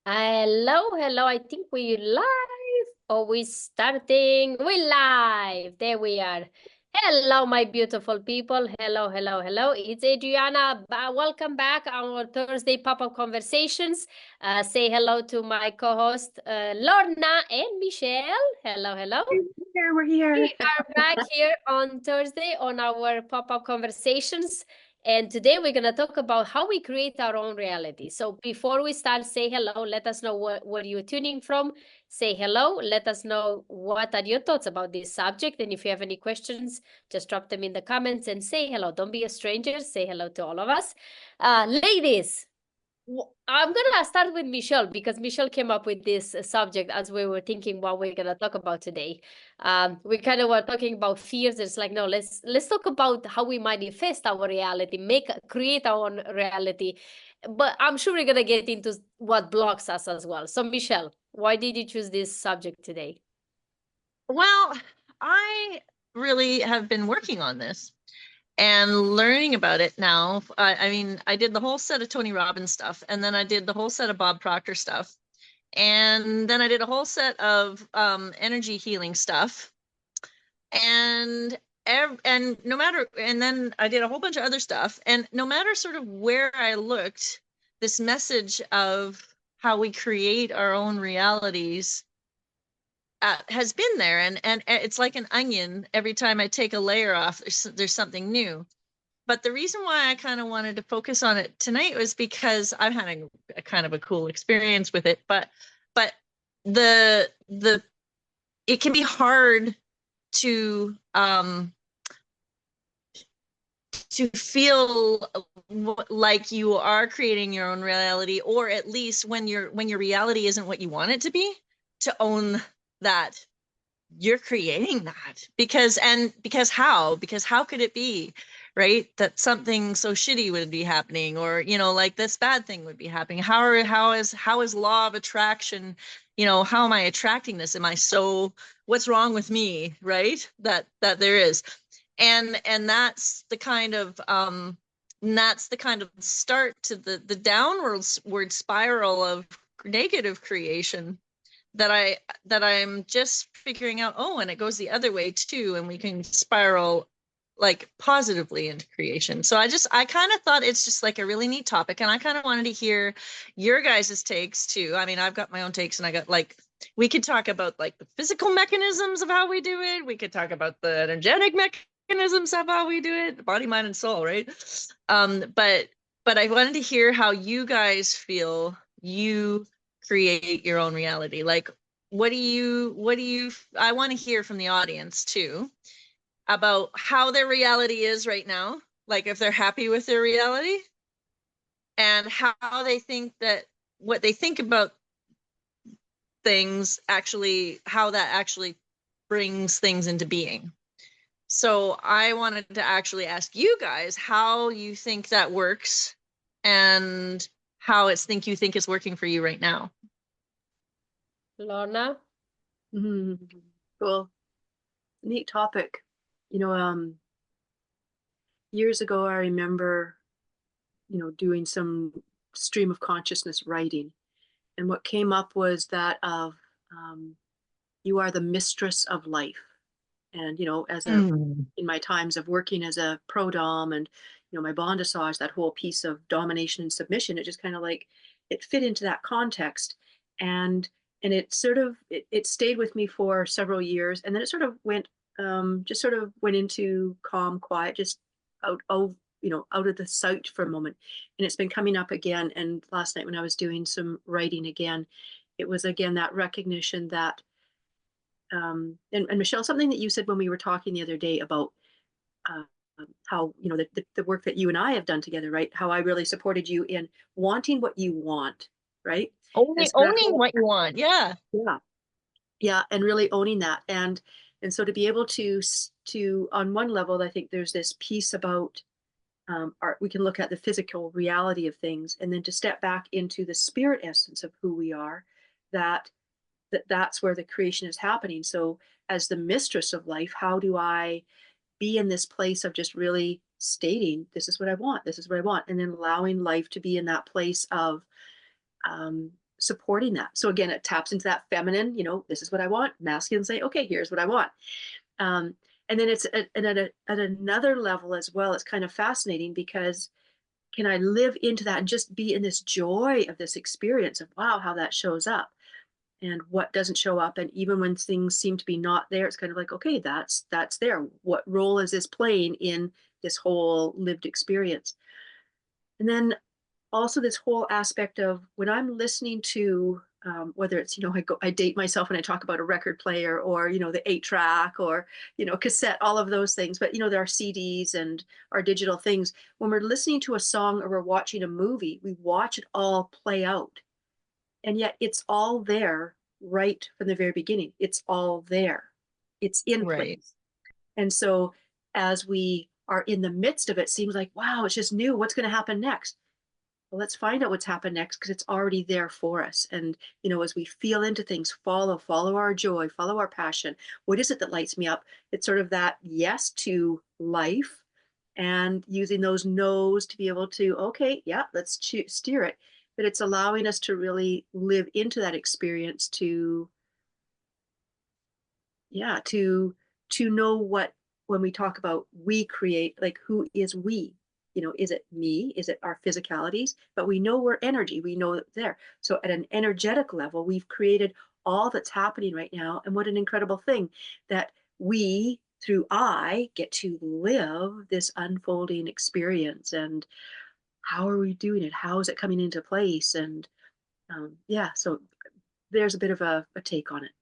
Hello, hello. I think we live or we starting. We live. There we are. Hello, my beautiful people. Hello, hello, hello. It's Adriana. Welcome back on our Thursday pop-up conversations. Say hello to my co-host Lorna and Michelle. Hello, hello. We're here. We are back here on Thursday on our pop-up conversations. And today we're going to talk about how we create our own reality. So before we start, say hello. Let us know where you're tuning from. Say hello. Let us know what are your thoughts about this subject. And if you have any questions, just drop them in the comments and say hello. Don't be a stranger. Say hello to all of us. Ladies, I'm gonna start with Michelle because Michelle came up with this subject as we were thinking what we're gonna talk about today. We kind of were talking about fears. It's like, no, let's talk about how we manifest our reality, create our own reality. But I'm sure we're gonna get into what blocks us as well. So Michelle, why did you choose this subject today? Well, I really have been working on this and learning about it now. I mean, I did the whole set of Tony Robbins stuff, and then I did the whole set of Bob Proctor stuff, and then I did a whole set of energy healing stuff, and no matter, and then I did a whole bunch of other stuff, and no matter sort of where I looked, this message of how we create our own realities has been there, and it's like an onion. Every time I take a layer off, there's something new. But the reason why I kind of wanted to focus on it tonight was because I'm having a kind of a cool experience with it. But the it can be hard to feel like you are creating your own reality, or at least when your reality isn't what you want it to be, to own that you're creating that. Because how could it be, right, that something so shitty would be happening, or like this bad thing would be happening? How is law of attraction, how am I attracting this? Am I so, what's wrong with me, right, that there is? And that's the kind of start to the downward spiral of negative creation that I'm just figuring out. Oh, and it goes the other way too, and we can spiral like positively into creation. So I kind of thought it's just like a really neat topic, and I kind of wanted to hear your guys' takes too. I mean, I've got my own takes, and I got, like, we could talk about like the physical mechanisms of how we do it. We could talk about the energetic mechanisms of how we do it, body, mind, and soul, right? But I wanted to hear how you guys feel you create your own reality. Like, what do you I want to hear from the audience too about how their reality is right now, like if they're happy with their reality, and how they think that what they think about things actually, how that actually brings things into being. So I wanted to actually ask you guys how you think that works, and how you think is working for you right now. Lorna? Cool. Neat topic. Years ago, I remember, doing some stream of consciousness writing. And what came up was that of you are the mistress of life. And, in my times of working as a pro dom and, my bondage, that whole piece of domination and submission, it just kind of like, it fit into that context. And it sort of, it stayed with me for several years. And then it sort of went, just sort of went into calm, quiet, just out of the sight for a moment. And it's been coming up again. And last night when I was doing some writing again, it was again that recognition that and Michelle, something that you said when we were talking the other day about uh, how the work that you and I have done together, right? How I really supported you in wanting what you want, right? And so Owning what you want. Yeah. yeah, and really owning that, and so to be able to on one level, I think there's this piece about we can look at the physical reality of things, and then to step back into the spirit essence of who we are, that that's where the creation is happening. So as the mistress of life, how do I be in this place of just really stating, this is what I want, this is what I want, and then allowing life to be in that place of supporting that. So again, it taps into that feminine, you know, this is what I want. Masculine say, okay, here's what I want. And then it's at another level as well. It's kind of fascinating because can I live into that and just be in this joy of this experience of, wow, how that shows up and what doesn't show up. And even when things seem to be not there, it's kind of like, okay, that's there. What role is this playing in this whole lived experience? And then also this whole aspect of when I'm listening to whether it's, you know, I date myself when I talk about a record player or, you know, the 8-track or, you know, cassette, all of those things. But, you know, there are CDs and our digital things. When we're listening to a song or we're watching a movie, we watch it all play out. And yet it's all there right from the very beginning. It's all there. It's in place. And so as we are in the midst of it, seems like, wow, it's just new. What's going to happen next? Well, let's find out what's happened next because it's already there for us. And, you know, as we feel into things, follow our joy, follow our passion. What is it that lights me up? It's sort of that yes to life and using those no's to be able to, okay, yeah, let's steer it. But it's allowing us to really live into that experience to, yeah, to know what, when we talk about we create, like who is we? You know, is it me? Is it our physicalities? But we know we're energy. We know that there. So at an energetic level, we've created all that's happening right now. And what an incredible thing that we, through I, get to live this unfolding experience. And how are we doing it? How is it coming into place? And yeah, so there's a bit of a take on it.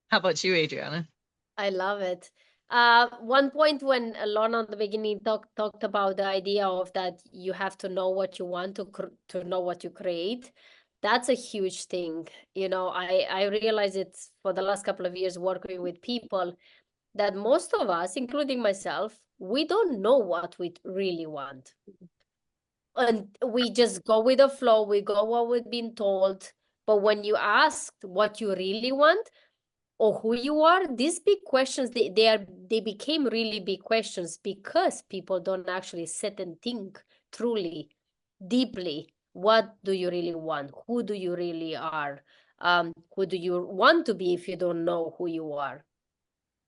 How about you, Adriana? I love it. One point when Lorna at the beginning talked about the idea of that you have to know what you want to know what you create. That's a huge thing. You know, I realize it's for the last couple of years working with people that most of us, including myself, we don't know what we really want. And we just go with the flow. We go what we've been told. But when you ask what you really want, or who you are, these big questions, they became really big questions because people don't actually sit and think truly, deeply. What do you really want? Who do you really are? Who do you want to be if you don't know who you are?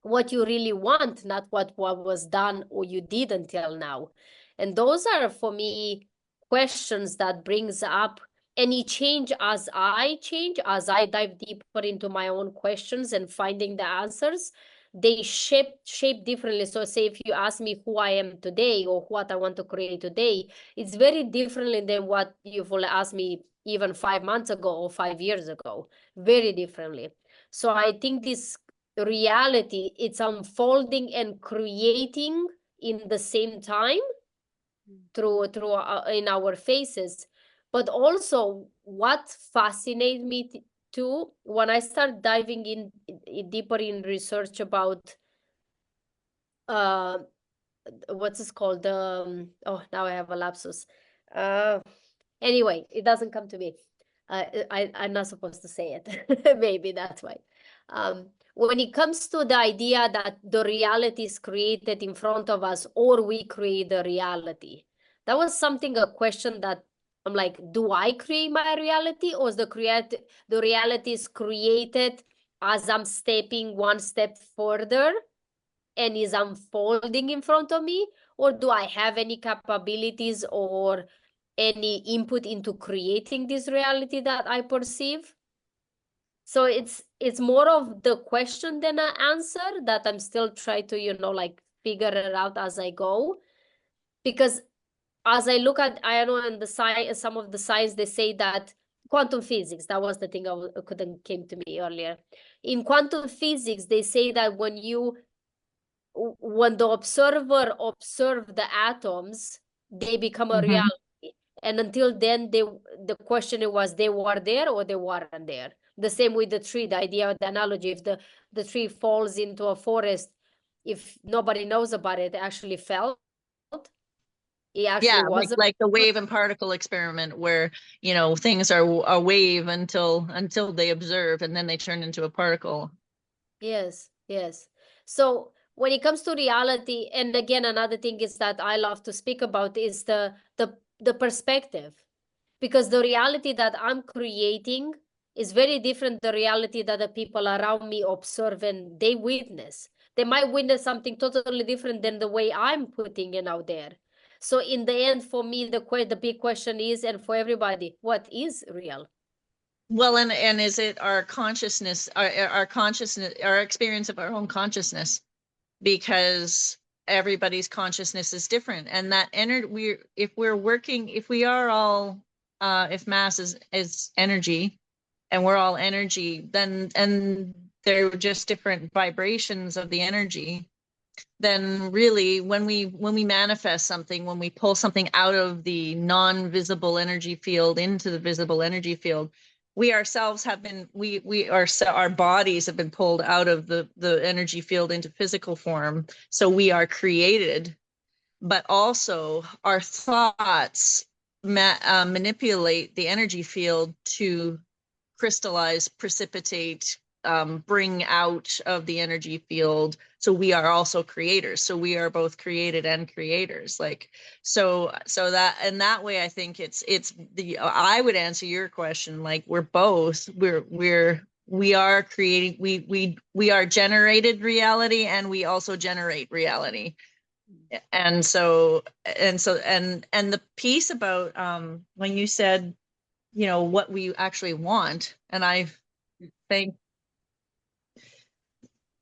What you really want, not what was done or you did until now. And those are, for me, questions that brings up any change as I dive deeper into my own questions and finding the answers. They shape differently. So say if you ask me who I am today or what I want to create today, it's very differently than what you will ask me even 5 months ago or 5 years ago. Very differently. So I think this reality, it's unfolding and creating in the same time through in our faces. But also what fascinates me too, when I start diving in deeper in research about what's this called, oh, now I have a lapsus. Anyway, it doesn't come to me. I'm not supposed to say it. Maybe that's why. When it comes to the idea that the reality is created in front of us or we create the reality, that was a question that I'm like, do I create my reality or is the reality is created as I'm stepping one step further and is unfolding in front of me? Or do I have any capabilities or any input into creating this reality that I perceive? So it's more of the question than an answer that I'm still trying to, you know, like figure it out as I go. Because as I look at, I know in the science, some of the science, they say that quantum physics, that was the thing couldn't came to me earlier. In quantum physics, they say that when the observer observe the atoms, they become a reality. And until then, the question was they were there or they weren't there. The same with the tree, the idea of the analogy, if the tree falls into a forest, if nobody knows about it, it actually fell. It actually was like the wave and particle experiment where, you know, things are a wave until they observe and then they turn into a particle. Yes. So when it comes to reality, and again, another thing is that I love to speak about is the perspective. because the reality that I'm creating is very different the reality that the people around me observe and they witness. They might witness something totally different than the way I'm putting it out there. So in the end, for me, the big question is, and for everybody, what is real? Well, and is it our consciousness, our consciousness, our experience of our own consciousness? Because everybody's consciousness is different, and that energy, if we are all, if mass is energy, and we're all energy, then, and they're just different vibrations of the energy, then really when we manifest something, when we pull something out of the non-visible energy field into the visible energy field, we ourselves have been, our bodies have been pulled out of the energy field into physical form. So we are created, but also our thoughts manipulate the energy field to crystallize, precipitate, bring out of the energy field. So we are also creators. So we are both created and creators. Like, so that, and that way, I think it's I would answer your question. Like, we're both, we are creating, we are generated reality, and we also generate reality. And the piece about, when you said, you know, what we actually want, and I thank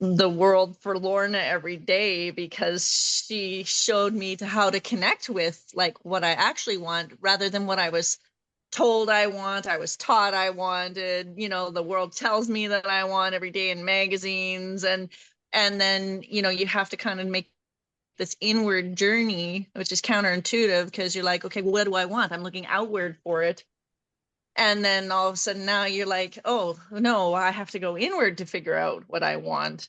the world for Lorna every day, because she showed me to how to connect with like what I actually want, rather than what I was told I want, I was taught I wanted, you know, the world tells me that I want every day in magazines. And then, you know, you have to kind of make this inward journey, which is counterintuitive, because you're like, okay, well, what do I want? I'm looking outward for it. And then all of a sudden now you're like, oh no, I have to go inward to figure out what I want.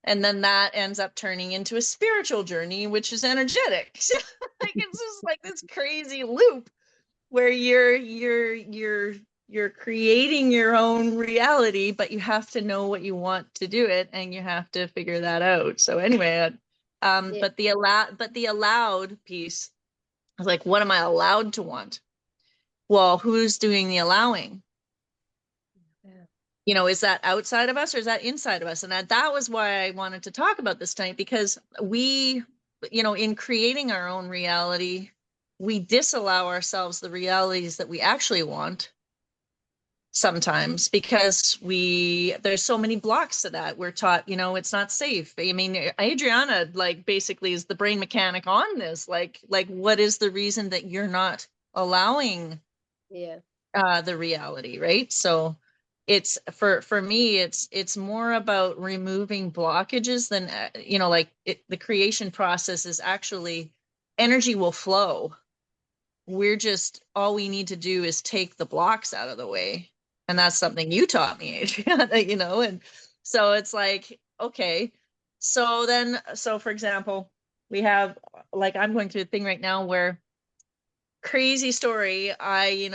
And then that ends up turning into a spiritual journey, which is energetic. Like, it's just like this crazy loop where you're creating your own reality, but you have to know what you want to do it, and you have to figure that out. So anyway, Yeah. but the allowed piece is like, what am I allowed to want? Well, who's doing the allowing? Yeah. You know, is that outside of us or is that inside of us? And that was why I wanted to talk about this tonight, because we, you know, in creating our own reality, we disallow ourselves the realities that we actually want sometimes, because there's so many blocks to that. We're taught, you know, it's not safe. I mean, Adriana, like, basically is the brain mechanic on this. Like what is the reason that you're not allowing the reality, right? So it's for me, it's more about removing blockages than, you know, like the creation process is actually, energy will flow. We're just, all we need to do is take the blocks out of the way. And that's something you taught me, Adriana, you know. And so it's like, okay, so for example, we have, like, I'm going through a thing right now where, crazy story, I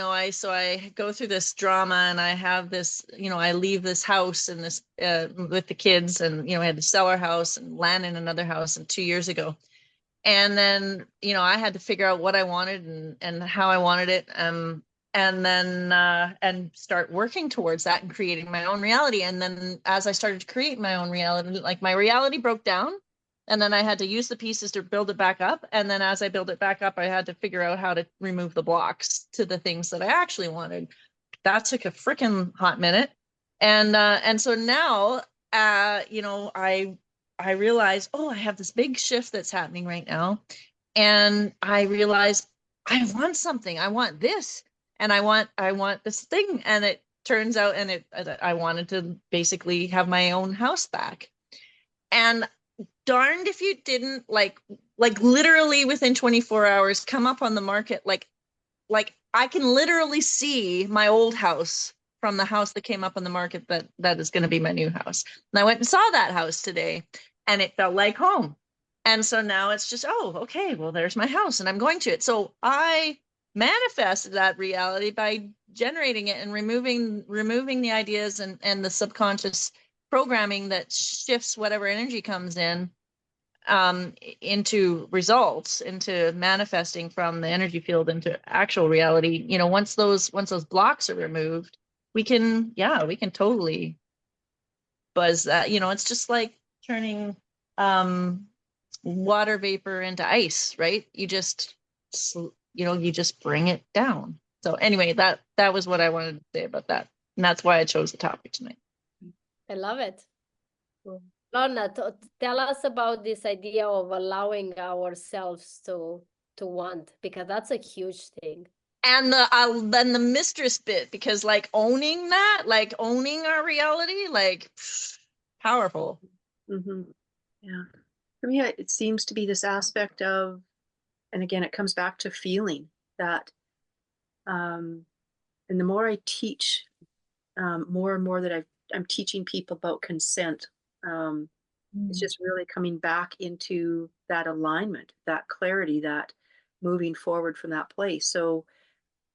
go through this drama, and I have this, you know, I leave this house and this with the kids, and, you know, I had to sell our house and land in another house, and 2 years ago. And then, you know, I had to figure out what I wanted and how I wanted it, and then and start working towards that and creating my own reality. And then as I started to create my own reality, like, my reality broke down, and then I had to use the pieces to build it back up. And then as I build it back up, I had to figure out how to remove the blocks to the things that I actually wanted. That took a freaking hot minute. And so now, you know, I realized, oh, I have this big shift that's happening right now. And I realized, I want something. I want this. And I want this thing. And it turns out, I wanted to basically have my own house back. And darned if you didn't, like literally within 24 hours, come up on the market. Like I can literally see my old house from the house that came up on the market that is going to be my new house. And I went and saw that house today, and it felt like home. And so now it's just, oh, okay, well, there's my house, and I'm going to it. So I manifested that reality by generating it and removing the ideas and the subconscious programming that shifts whatever energy comes in into results, into manifesting from the energy field into actual reality, you know, once those blocks are removed, we can totally buzz that. You know, it's just like turning water vapor into ice, right? You just bring it down. So anyway, that was what I wanted to say about that, and that's why I chose the topic tonight. I love it. Lorna, tell us about this idea of allowing ourselves to want, because that's a huge thing. And then the mistress bit, because like owning our reality, like powerful. Yeah. For me, it seems to be this aspect of, and again, it comes back to feeling that, and the more I teach, more and more that I'm teaching people about consent, it's just really coming back into that alignment, that clarity, that moving forward from that place. So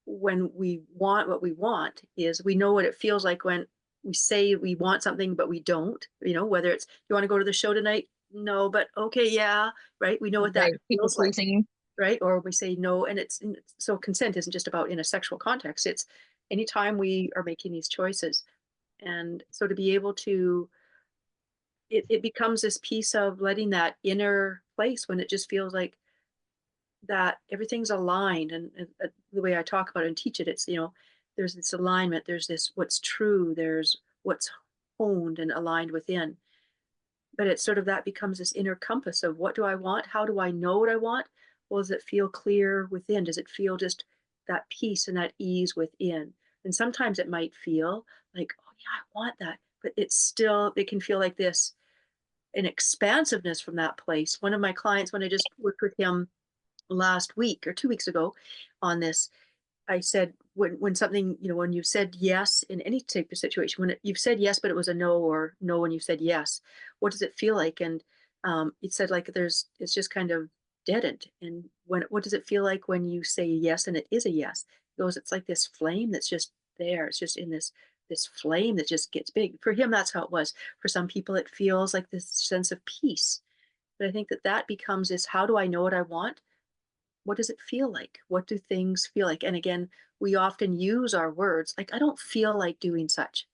when we want what we want, is we know what it feels like when we say we want something but we don't, you know, whether it's, you want to go to the show tonight? No, but okay, yeah, right? We know what that People feels like, pleasing. right? Or we say no, and so consent isn't just about in a sexual context, it's anytime we are making these choices. And so to be able to, it becomes this piece of letting that inner place when it just feels like that everything's aligned. And the way I talk about it and teach it, it's, you know, there's this alignment, there's this what's true, there's what's honed and aligned within. But it's sort of that becomes this inner compass of what do I want? How do I know what I want? Well, does it feel clear within? Does it feel just that peace and that ease within? And sometimes it might feel like, oh yeah, I want that. But it's still, it can feel like this, an expansiveness from that place. One of my clients, when I just worked with him last week or 2 weeks ago on this, I said, when something, you know, when you said yes in any type of situation, when you've said yes, but it was a no, or no when you said yes, what does it feel like? And it said like it's just kind of deadened. And what does it feel like when you say yes and it is a yes? It goes, it's like this flame that's just there. It's just in this flame that just gets big. For him, that's how it was. For some people, it feels like this sense of peace. But I think that becomes this, how do I know what I want? What does it feel like? What do things feel like? And again, we often use our words like, I don't feel like doing such,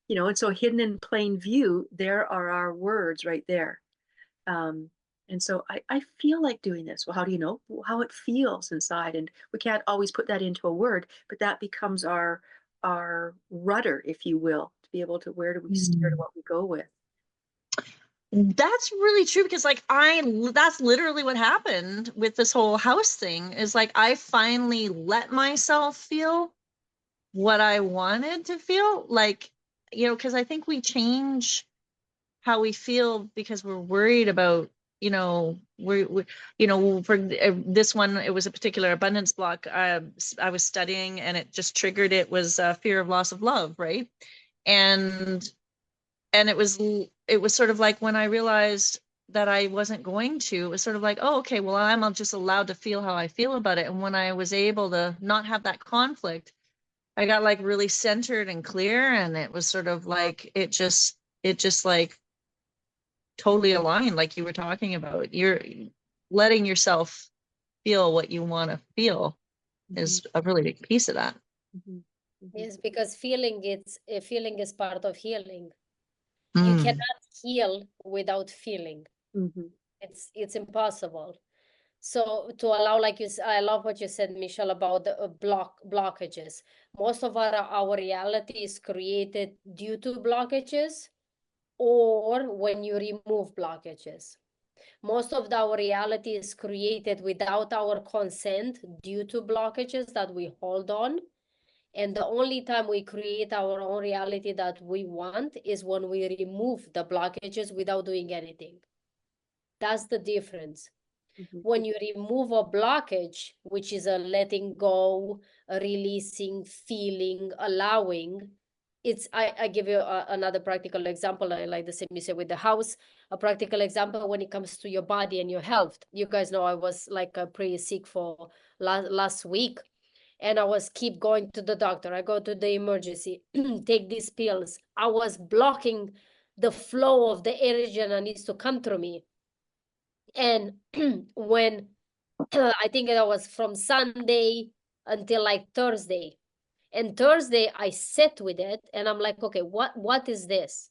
you know, and so hidden in plain view, there are our words right there. And so I feel like doing this. Well, how do you know? Well, how it feels inside? And we can't always put that into a word, but that becomes our rudder, if you will, to be able to, where do we steer to what we go with? That's really true, because like that's literally what happened with this whole house thing, is like I finally let myself feel what I wanted to feel, like, you know, because I think we change how we feel because we're worried about, you know, we you know, for this one, it was a particular abundance block I was studying, and it just triggered, it was fear of loss of love, right? And it was sort of like when I realized that I wasn't going to, it was sort of like, oh, okay, well, I'm just allowed to feel how I feel about it. And when I was able to not have that conflict, I got like really centered and clear, and it was sort of like, it just like totally aligned, like you were talking about. You're letting yourself feel what you want to feel is a really big piece of that. Yes, because feeling is part of healing. You cannot heal without feeling. It's impossible. So to allow, like I love what you said, Michelle, about the blockages. Most of our reality is created due to blockages, or when you remove blockages. Most of our reality is created without our consent due to blockages that we hold on. And the only time we create our own reality that we want is when we remove the blockages without doing anything. That's the difference. When you remove a blockage, which is a letting go, a releasing, feeling, allowing, I give you another practical example. I like the same you say with the house. A practical example when it comes to your body and your health. You guys know I was like pretty sick for last week. And I was keep going to the doctor. I go to the emergency, take these pills. I was blocking the flow of the energy that needs to come through me. And when I think that was from Sunday until like Thursday. And Thursday I sat with it and I'm like, okay, what is this?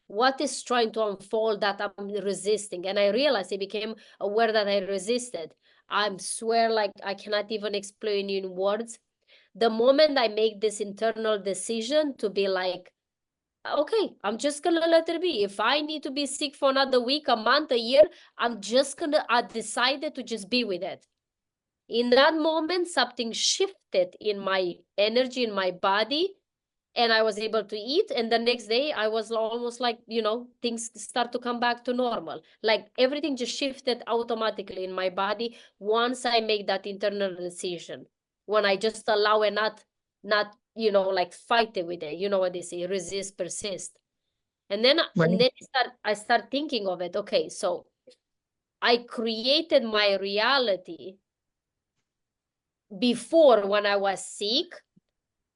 What is trying to unfold that I'm resisting? And I realized I became aware that I resisted. I swear, like I cannot even explain in words. The moment I make this internal decision to be like, okay, I'm just gonna let it be. If I need to be sick for another week, a month, a year, I decided to just be with it. In that moment, something shifted in my energy, in my body, and I was able to eat. And the next day, I was almost like, things start to come back to normal. Like everything just shifted automatically in my body once I make that internal decision. When I just allow and not, like fight it with it. You know what they say, resist, persist. And then, Right. I start thinking of it. Okay, so I created my reality before when I was sick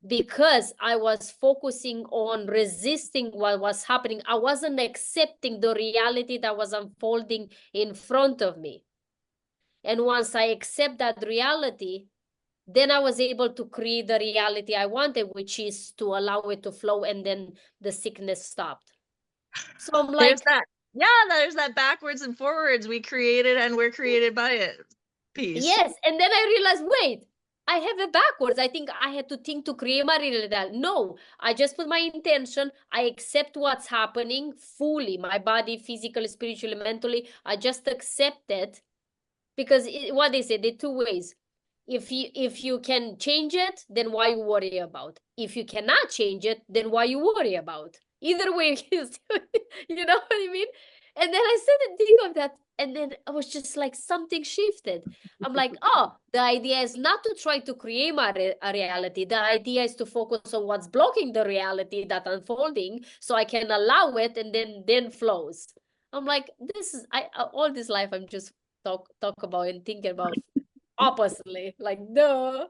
because I was focusing on resisting what was happening. I wasn't accepting the reality that was unfolding in front of me. And once I accept that reality, then I was able to create the reality I wanted, which is to allow it to flow, and then the sickness stopped. So I'm like, There's that. Yeah, there's that backwards and forwards. We created and we're created by it piece. yes. And then I realized, wait, I have it backwards. I think I had to think to create my reality. No, I just put my intention. I accept what's happening fully, my body, physically, spiritually, mentally. I just accept it because what is it? The two ways. If you can change it, then why you worry about? If you cannot change it, then why you worry about? Either way, you know what I mean? And then I started to think of that, and then I was just like, something shifted. I'm like, oh, the idea is not to try to create a reality. The idea is to focus on what's blocking the reality that unfolding, so I can allow it, and then flows. I'm like, this is all this life I'm just talk about and thinking about oppositely, like no.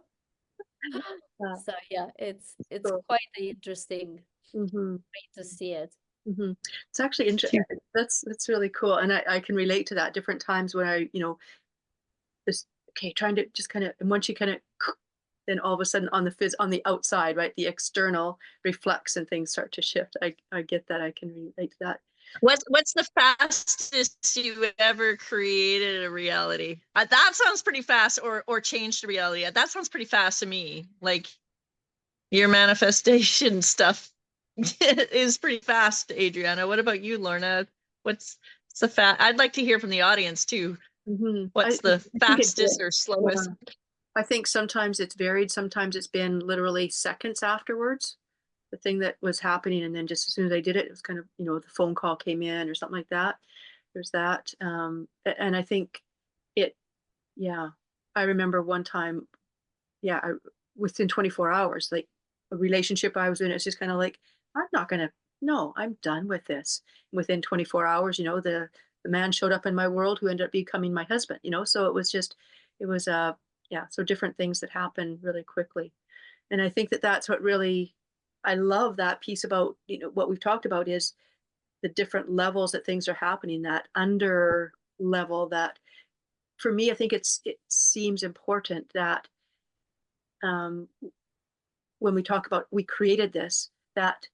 So yeah, it's Cool. quite interesting Mm-hmm. way to see it. Mm-hmm. It's actually interesting. That's really cool, and I can relate to that. Different times when I, just trying to just kind of, and once you kind of, then all of a sudden on the outside, right, the external reflects and things start to shift. I get that. I can relate to that. What's the fastest you ever created a reality? That sounds pretty fast, or changed a reality. That sounds pretty fast to me. Like your manifestation stuff is pretty fast, Adriana. What about you, Lorna? What's the I'd like to hear from the audience too. Mm-hmm. What's the fastest or slowest? I think sometimes it's varied. Sometimes it's been literally seconds afterwards, the thing that was happening, and then just as soon as I did it, it was kind of, the phone call came in or something like that. There's that. And I think it, yeah, I remember one time, within 24 hours, like a relationship I was in, it's just kind of like, I'm not gonna, no, I'm done with this. Within 24 hours, the man showed up in my world who ended up becoming my husband, so it was, so different things that happen really quickly. And I think that that's what really, I love that piece about, what we've talked about is the different levels that things are happening, that under level that, for me, I think it seems important that, um, when we talk about we created this, that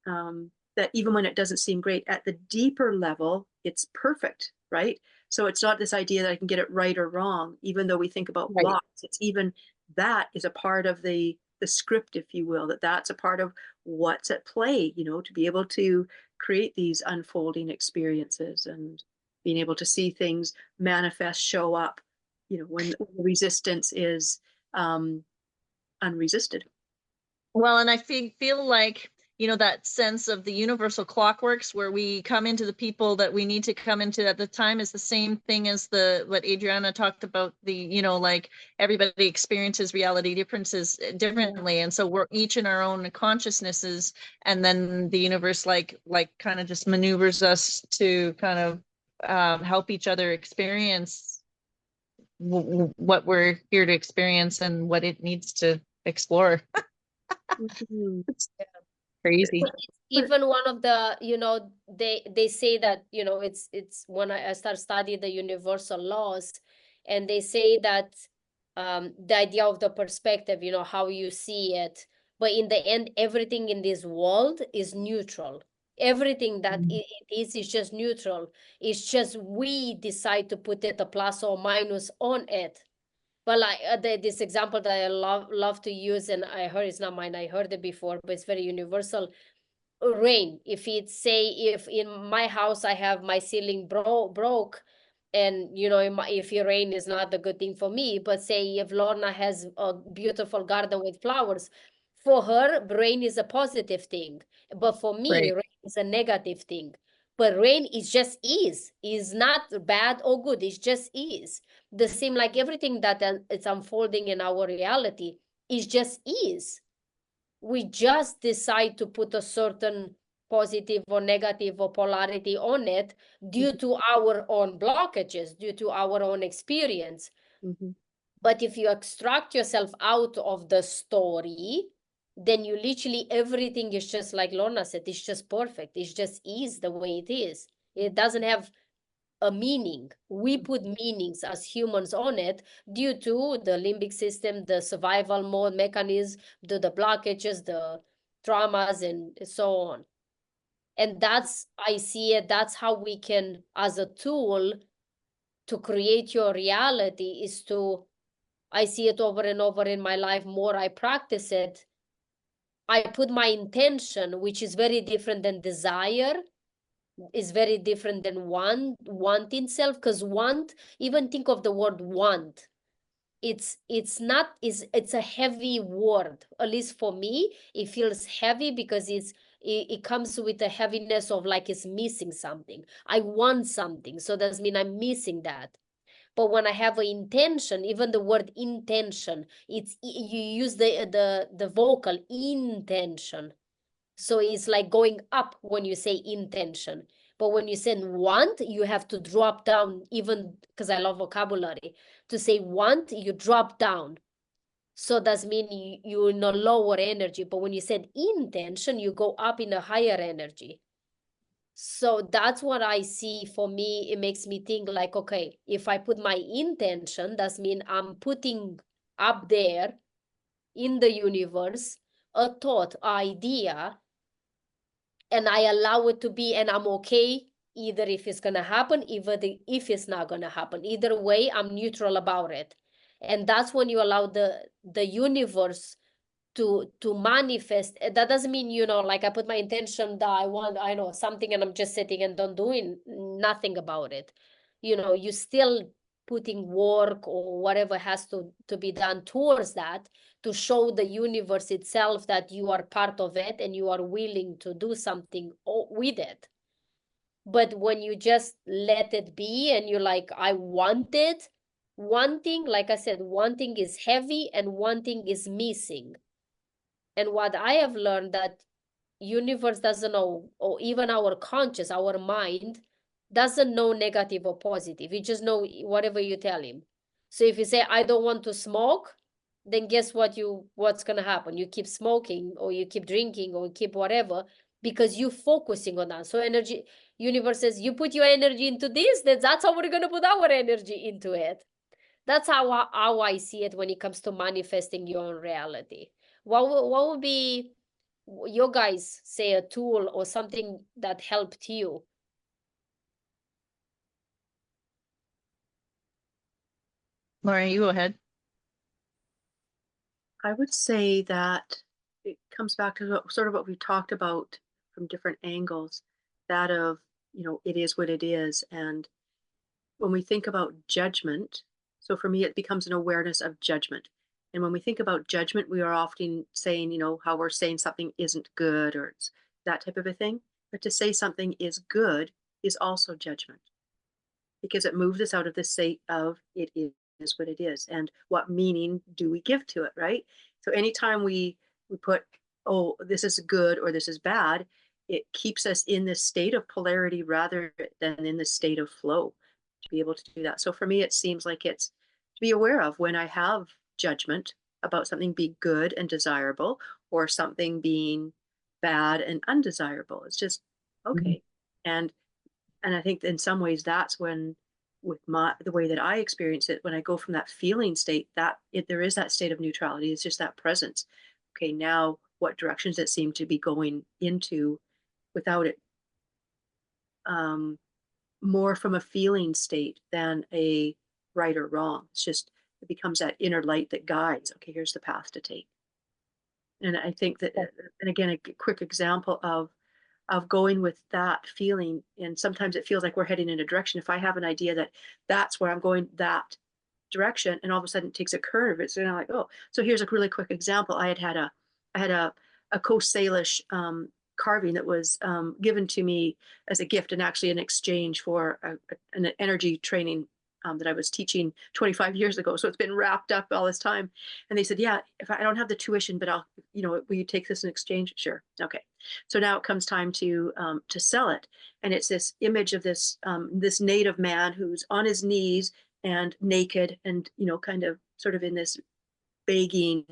that even when it doesn't seem great at the deeper level, it's perfect, right? So it's not this idea that I can get it right or wrong, even though we think about Right. blocks. It's even that is a part of the script, if you will, that's a part of what's at play, to be able to create these unfolding experiences and being able to see things manifest, show up, when the resistance is unresisted. Well, and I feel like, that sense of the universal clockworks where we come into the people that we need to come into at the time is the same thing as what Adriana talked about, like everybody experiences reality differently. And so we're each in our own consciousnesses, and then the universe like kind of just maneuvers us to kind of help each other experience what we're here to experience and what it needs to explore. Mhm. It's crazy. Even one of the, they say that, it's when I start studying the universal laws, and they say that the idea of the perspective, how you see it, but in the end, everything in this world is neutral. Everything that it is just neutral. It's just we decide to put it a plus or minus on it. But like this example that I love to use, and I heard, it's not mine, I heard it before, but it's very universal. Rain. If in my house I have my ceiling broke, and if it rain is not a good thing for me, but say if Lorna has a beautiful garden with flowers, for her rain is a positive thing, but for me Right. rain is a negative thing. But rain is not bad or good, it just is. The same like everything that it's unfolding in our reality is just is. We just decide to put a certain positive or negative or polarity on it due to our own blockages, due to our own experience. Mm-hmm. But if you extract yourself out of the story, then you literally, everything is just like Lorna said, it's just perfect. It's just is the way it is. It doesn't have a meaning. We put meanings as humans on it due to the limbic system, the survival mode mechanism, the blockages, the traumas, and so on. And I see it, that's how we can, as a tool to create your reality, is to, I see it over and over in my life, more I practice it, I put my intention, which is very different than desire, is very different than want itself, because want, even think of the word want, it's not, it's a heavy word. At least for me, it feels heavy because it comes with a heaviness of like it's missing something. I want something, so that means I'm missing that. But when I have an intention, even the word intention, you use the vocal intention. So it's like going up when you say intention. But when you say want, you have to drop down, even because I love vocabulary. To say want, you drop down. So that means you're in a lower energy. But when you said intention, you go up in a higher energy. So that's what I see. For me, it makes me think like, okay, if I put my intention, that means I'm putting up there in the universe a thought, idea, and I allow it to be, and I'm okay either if it's gonna happen, if it's not gonna happen. Either way, I'm neutral about it. And that's when you allow the universe to manifest. That doesn't mean, like I put my intention that I know something, and I'm just sitting and don't doing nothing about it. You still putting work or whatever has to be done towards that, to show the universe itself that you are part of it and you are willing to do something with it. But when you just let it be and you're like, I want it, wanting, like I said, wanting is heavy and wanting is missing. And what I have learned, that universe doesn't know, or even our conscious, our mind doesn't know negative or positive. You just know whatever you tell him. So if you say, I don't want to smoke, then guess what's gonna happen? You keep smoking, or you keep drinking, or you keep whatever, because you're focusing on that. So universe says, you put your energy into this, then that's how we're gonna put our energy into it. That's how I see it when it comes to manifesting your own reality. What would be your guys say a tool or something that helped you? Laura, you go ahead. I would say that it comes back to sort of what we talked about from different angles, that of, it is what it is. And when we think about judgment, so for me, it becomes an awareness of judgment. And when we think about judgment, we are often saying, how we're saying something isn't good, or it's that type of a thing. But to say something is good is also judgment, because it moves us out of the state of it is what it is, and what meaning do we give to it, right? So anytime we put, oh, this is good or this is bad, it keeps us in this state of polarity rather than in the state of flow, to be able to do that. So for me, it seems like it's to be aware of when I have judgment about something being good and desirable, or something being bad and undesirable. It's just okay. And I think in some ways that's when, with the way that I experience it, when I go from that feeling state, there is that state of neutrality. It's just that presence. Okay, now what directions it seem to be going into without it, more from a feeling state than a right or wrong. It's just, it becomes that inner light that guides. Okay, here's the path to take. And I think that, and again, a quick example of going with that feeling, and sometimes it feels like we're heading in a direction. If I have an idea that that's where I'm going, that direction, and all of a sudden it takes a curve, it's like, oh. So here's a really quick example. I had a Coast Salish carving that was given to me as a gift, and actually in exchange for an energy training that I was teaching 25 years ago. So it's been wrapped up all this time. And they said, yeah, if I don't have the tuition, but will you take this in exchange? Sure. Okay. So now it comes time to sell it. And it's this image of this native man who's on his knees and naked and, kind of sort of in this begging,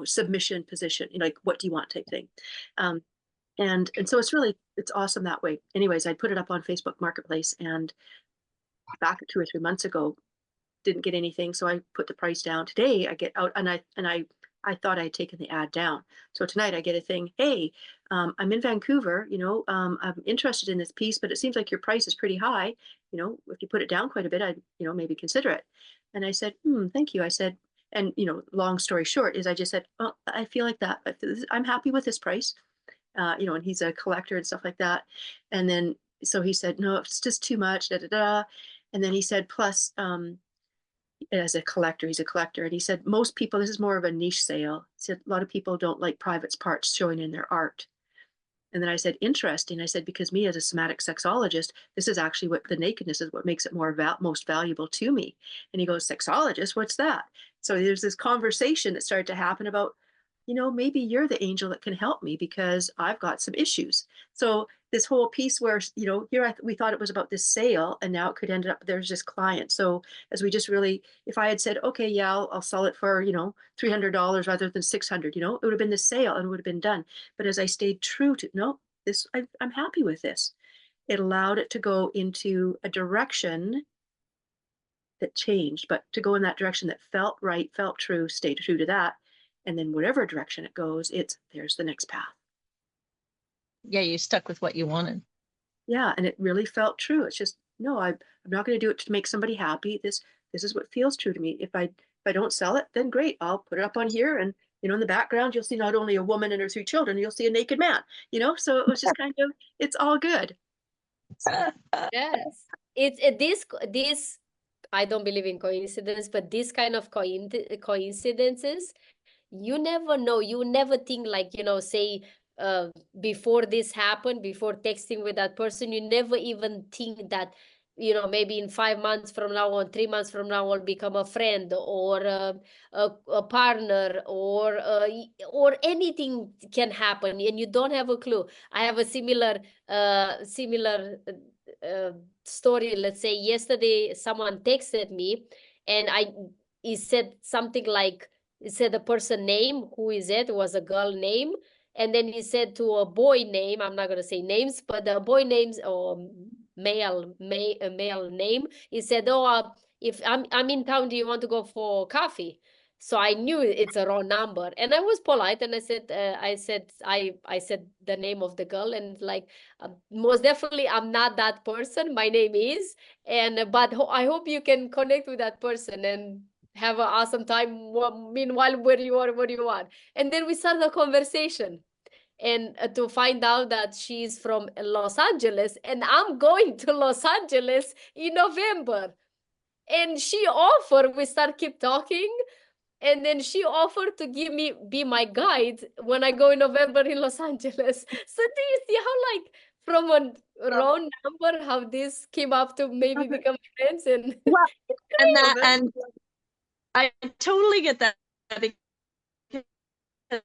submission position, like, what do you want type thing. And so it's awesome that way. Anyways, I put it up on Facebook Marketplace, and back 2 or 3 months ago, didn't get anything. So I put the price down. Today I get out, and I thought I had taken the ad down. So tonight I get a thing. Hey, I'm in Vancouver, I'm interested in this piece, but it seems like your price is pretty high. If you put it down quite a bit, I'd, maybe consider it. And I said, thank you. I said, and, long story short is I just said, oh, I feel like that. I'm happy with this price. And he's a collector and stuff like that. And then, so he said, no, it's just too much, da, da, da. And then he said, plus, as a collector, he's a collector. And he said, most people, this is more of a niche sale. He said, a lot of people don't like private parts showing in their art. And then I said, interesting. I said, because me as a somatic sexologist, this is actually what the nakedness is what makes it most valuable to me. And he goes, sexologist, what's that? So there's this conversation that started to happen about, maybe you're the angel that can help me because I've got some issues. So this whole piece where, here we thought it was about this sale, and now it could end up, there's this client. So as we just really, if I had said, okay, yeah, I'll sell it for, $300 rather than 600, it would have been the sale and it would have been done. But as I stayed true to, no, I'm happy with this. It allowed it to go into a direction that changed, but to go in that direction that felt right, felt true, stay true to that. And then whatever direction it goes, there's the next path. Yeah, you stuck with what you wanted. Yeah, and it really felt true. It's just, no, I'm not going to do it to make somebody happy. This is what feels true to me. If I don't sell it, then great, I'll put it up on here, and in the background you'll see not only a woman and her 3 children, you'll see a naked man. So it was just kind of, it's all good. Yes, this. I don't believe in coincidence, but this kind of coincidences, you never know. You never think, like, say, before this happened, before texting with that person, you never even think that, maybe in 5 months from now or 3 months from now will become a friend or a partner, or anything can happen, and you don't have a clue. I have a similar story. Let's say yesterday someone texted me, and he said something like, it said the person name, who is it? It was a girl name. And then he said to a boy name, I'm not going to say names, but the boy names, or male name, he said, oh, if I'm in town, do you want to go for coffee? So I knew it's a wrong number, and I was polite, and I said the name of the girl, and like, most definitely I'm not that person. My name is, but I hope you can connect with that person and have an awesome time. Meanwhile, where you are. And then we started a conversation, and to find out that she's from Los Angeles, and I'm going to Los Angeles in November. And she offered, we keep talking. And then she offered to be my guide when I go in November in Los Angeles. So do you see how, like, from a wrong number, how this came up to maybe become friends? And well, and I totally get that, because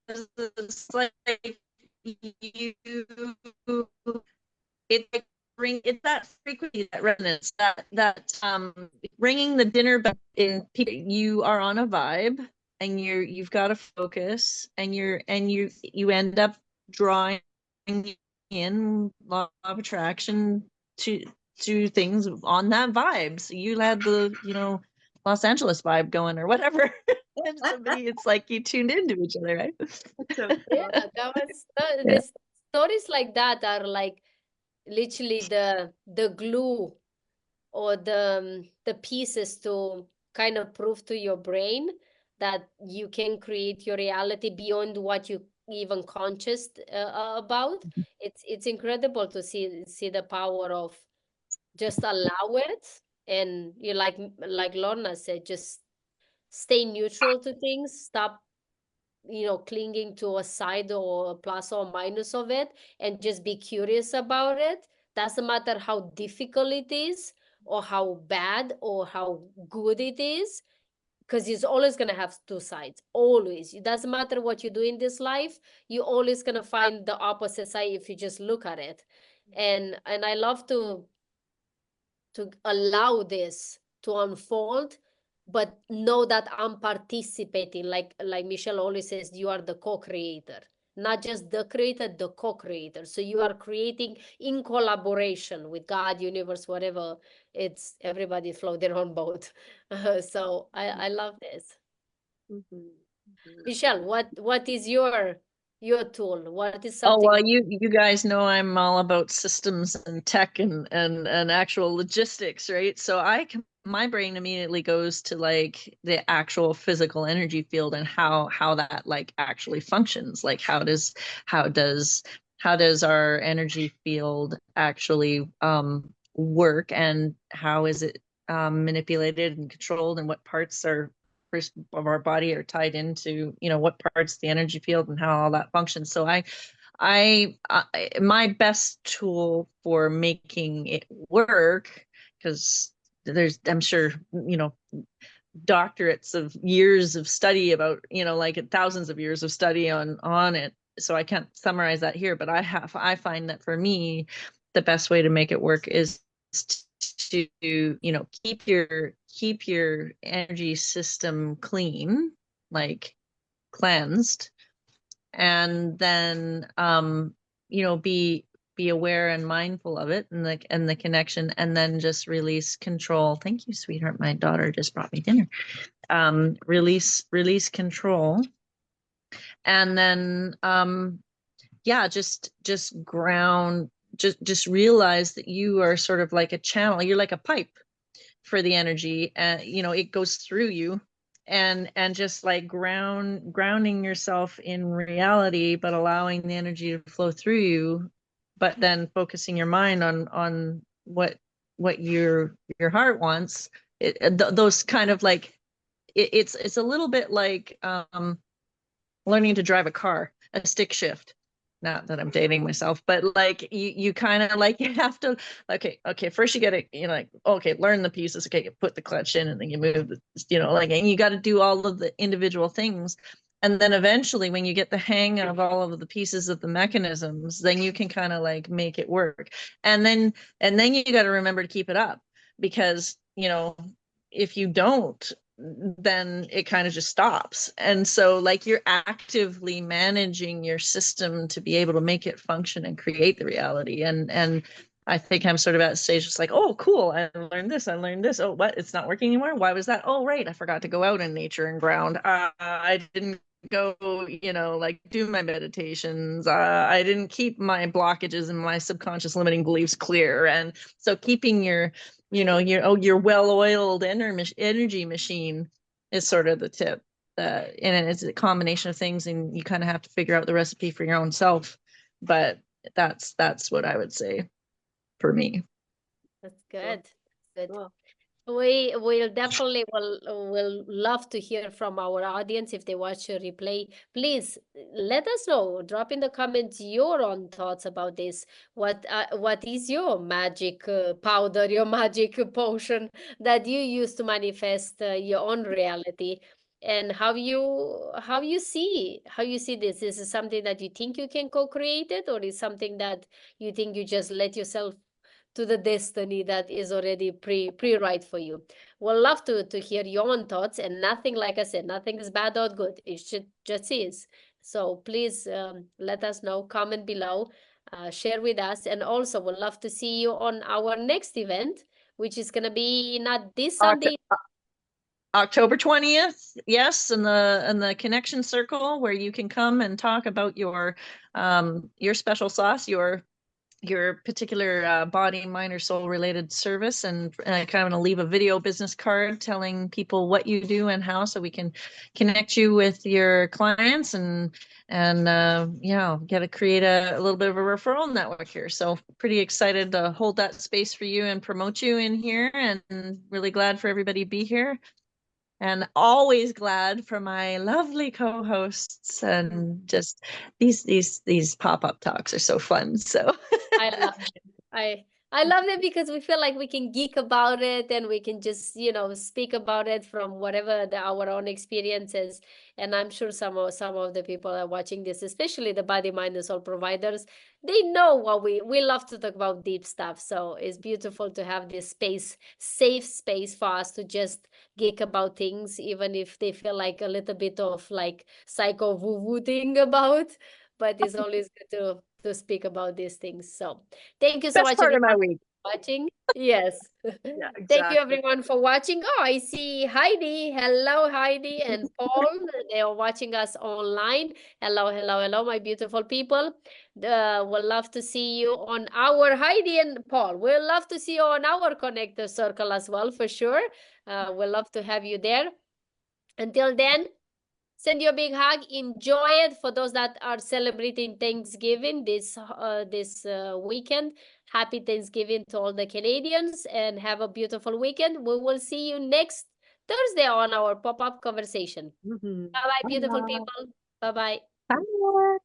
it's like it's that frequency, that resonance, that ringing the dinner bell in people. You are on a vibe, and you've got to focus, and you end up drawing in law of attraction to things on that vibe. So you had the, Los Angeles vibe going or whatever. And somebody, it's like you tuned into each other, right? Yeah, that was Yeah. this stories like that are like literally the glue or the pieces to kind of prove to your brain that you can create your reality beyond what you even conscious about. It's incredible to see the power of just allow it, and you like Lorna said, just stay neutral to things, stop clinging to a side or a plus or minus of it, and just be curious about it. Doesn't matter how difficult it is or how bad or how good it is, because it's always going to have two sides. Always. It doesn't matter what you do in this life, you're always going to find the opposite side if you just look at it. And I love to allow this to unfold, but know that I'm participating. Like Michelle always says, you are the co-creator, not just the creator, the co-creator. So you are creating in collaboration with God, universe, whatever. It's everybody float their own boat. So I love this. Michelle, what is your tool? What is Oh, something? well, you guys know I'm all about systems and tech and actual logistics, right? So my brain immediately goes to like the actual physical energy field and how that like actually functions. Like how does our energy field actually work, and how is it manipulated and controlled, and what parts of our body are tied into, what parts of the energy field and how all that functions. So my best tool for making it work, because I'm sure, doctorates of years of study about, like thousands of years of study on it. So I can't summarize that here, but I find that for me, the best way to make it work is to, keep your energy system clean, like cleansed, and then be aware and mindful of it and the connection, and then just release control. Thank you, sweetheart. My daughter just brought me dinner. Release control, and then just ground, just realize that you are sort of like a channel. You're like a pipe for the energy, and it goes through you, and just like grounding yourself in reality, but allowing the energy to flow through you, but then focusing your mind on what your heart wants. Those kind of like, it's a little bit like learning to drive a car, a stick shift. Not that I'm dating myself, but like you kind of like, you have to, okay, first you got to, like, okay, learn the pieces. Okay, you put the clutch in and then you move, and you got to do all of the individual things. And then eventually when you get the hang of all of the pieces of the mechanisms, then you can kind of like make it work. And then you got to remember to keep it up, because, if you don't, then it kind of just stops. And so like you're actively managing your system to be able to make it function and create the reality. And I think I'm sort of at a stage just like, oh, cool, I learned this. Oh, what? It's not working anymore. Why was that? Oh, right. I forgot to go out in nature and ground. I didn't go, like do my meditations. I didn't keep my blockages and my subconscious limiting beliefs clear. And so keeping your your well-oiled energy machine is sort of the tip. And it's a combination of things, and you kind of have to figure out the recipe for your own self. But that's what I would say for me. That's good. Good. Cool. We will definitely will love to hear from our audience if they watch your replay. Please let us know. Drop in the comments your own thoughts about this. What is your magic powder, your magic potion that you use to manifest your own reality, and how you see this? Is it something that you think you can co-create it, or is something that you think you just let yourself to the destiny that is already pre-right for you? We'll love to hear your own thoughts, and nothing, like I said, nothing is bad or good. It just is. So please let us know, comment below, share with us. And also we'd love to see you on our next event, which is going to be not this Sunday. October 20th, yes, in the Connection Circle, where you can come and talk about your special sauce, your particular body, mind, or soul related service, and kind of gonna leave a video business card telling people what you do and how, so we can connect you with your clients and create a little bit of a referral network here. So pretty excited to hold that space for you and promote you in here, and really glad for everybody to be here. And always glad for my lovely co-hosts, and just these pop-up talks are so fun. So I love it. I love it because we feel like we can geek about it, and we can just, speak about it from whatever our own experiences. And I'm sure some of the people are watching this, especially the body, mind, and soul providers, they know what we love to talk about deep stuff. So it's beautiful to have this space, safe space for us to just geek about things, even if they feel like a little bit of like psycho woo-woo thing about, but it's always good to speak about these things. So thank you so much part of my everyone week. for watching. Yes. Yeah, Thank you exactly. everyone for watching. Oh, I see Heidi. Hello, Heidi and Paul. They are watching us online. Hello, hello, hello, my beautiful people. We'll love to see you on our Heidi and Paul. We'll love to see you on our connector circle as well, for sure. We'll love to have you there. Until then, send you a big hug. Enjoy it. For those that are celebrating Thanksgiving this weekend, happy Thanksgiving to all the Canadians, and have a beautiful weekend. We will see you next Thursday on our pop-up conversation. Mhm. Bye-bye, beautiful people. Bye-bye. Bye.